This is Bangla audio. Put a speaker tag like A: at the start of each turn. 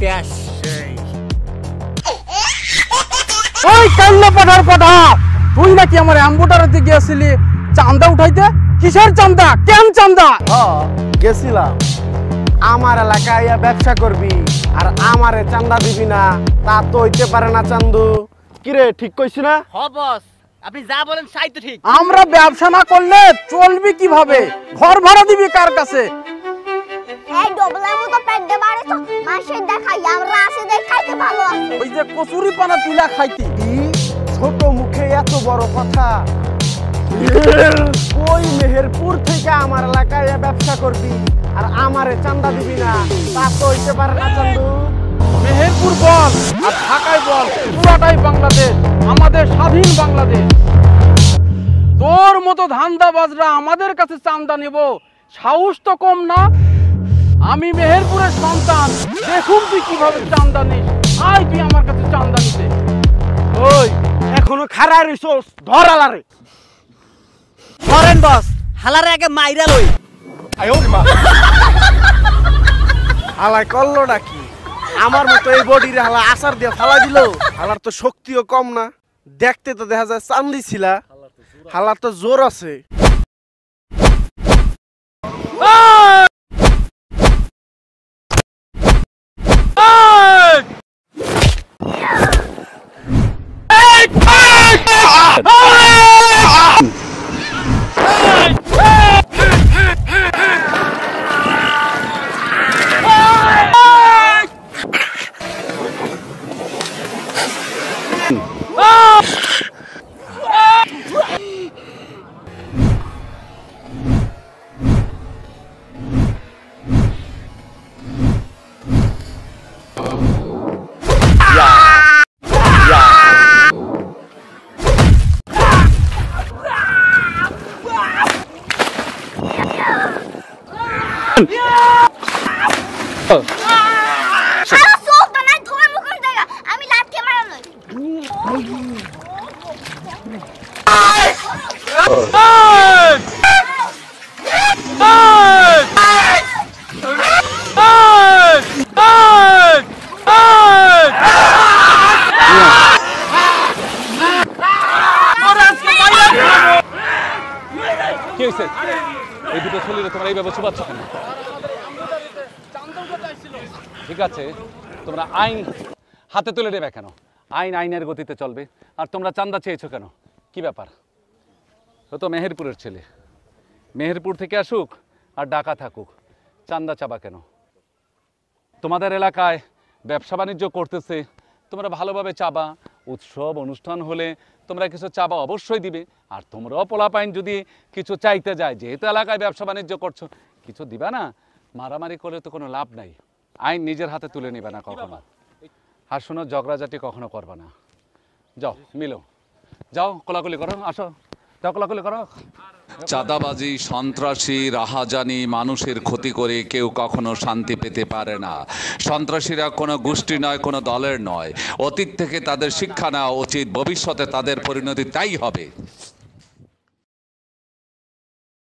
A: শেষ।
B: ওই কাল্লা পাঠার কথা, তুই নাকি আমার অ্যাম্বুটারেতে গিয়েছিলি চাঁদা উঠাইতে? কিসের চাঁদা? কেন চাঁদা?
C: গেছিলাম। আমার এলাকায় ব্যবসা করবি আর আমারে চাঁদা দিবি না, তা তো হইতে পারে না চান্দু। কিরে ঠিক কইছি না?
A: হ বস, আপনি যা বলেন তাই তো ঠিক।
B: আমরা ব্যবসা না করলে চলবি কিভাবে? ঘর ভাড়া দিবি কার কাছে?
D: এই ডবলের মতো পেট দে বাড়ি তো মাসে দেখাই, আমরা আসে দেখাইতে ভালো আছে।
B: ওই যে কচুরি পানা তুলা খাইতি।
C: ছোট মুখে এত বড় কথা। ওই মেহেরপুর থেকে আমার এলাকায় ব্যবসা করবি আর আমারে চাঁদা দিবি না, তা তো হইতে পারে না চান্দু।
B: মেহেরপুর বল আর ঢাকায় বল, পুরাটাই বাংলাদেশ, আমাদের স্বাধীন বাংলাদেশ। তোর মতো ধান্দাবাজরা আমাদের কাছে চাঁদা নেব, সাহস তো কম না। আমি মেহেরপুরের সন্তান, দেখুন তুই কিভাবে চাঁদা নিস। আয় তুই আমার কাছে চাঁদা নিতে।
C: ওই এখনো খাড়া রইছস, ধর আলারে।
A: ধরেন বস, হালারে আগে মাইরা লই।
C: হালাই করলো নাকি? আমার মতো এই বডিরে হালা আসার দিয়ে ফালা দিল। হালার তো শক্তিও কম না, দেখতে তো দেখা যায় চান্দি ছিলা। হালার তো জোর আছে।
D: আমি লাঠি মারানো।
E: কি হয়েছে? এই দুটো ছেলেরা তোমরা এইভাবে ছুপাচ্ছ কেন? ঠিক আছে, তোমরা আইন হাতে তুলে নেবে কেন? আইন আইনের গতিতে চলবে। আর তোমরা চাঁদা চেয়েছো কেন? কি ব্যাপার? ও তো মেহেরপুরের ছেলে, মেহেরপুর থেকে আসুক আর ঢাকা থাকুক, চাঁদা চাবা কেন? তোমাদের এলাকায় ব্যবসা বাণিজ্য করতেছে, তোমরা ভালোভাবে চাবা। উৎসব অনুষ্ঠান হলে তোমরা কিছু চাবা অবশ্যই দিবে। আর তোমরাও পোলাপাইন যদি কিছু চাইতে যায়, যেহেতু এলাকায় ব্যবসা বাণিজ্য করছো, কিছু দিবা না? মারামারি করে তো কোনো লাভ নাই। আইন নিজের হাতে তুলে নিবে না কখনো। আর শোনো, ঝগড়াঝাটি কখনো করবা না। যাও মিলো, যাও কোলাকুলি করো, আসো, যাও কোলাকুলি করো। চাঁদাবাজি, সন্ত্রাসী, রাহাজানি, মানুষের ক্ষতি করে কেউ কখনো শান্তি পেতে পারে না। সন্ত্রাসীরা কোনো গোষ্ঠী নয়, কোনো দলের নয়। অতীত থেকে তাদের শিক্ষা নেওয়া উচিত, ভবিষ্যতে তাদের পরিণতি তাই হবে।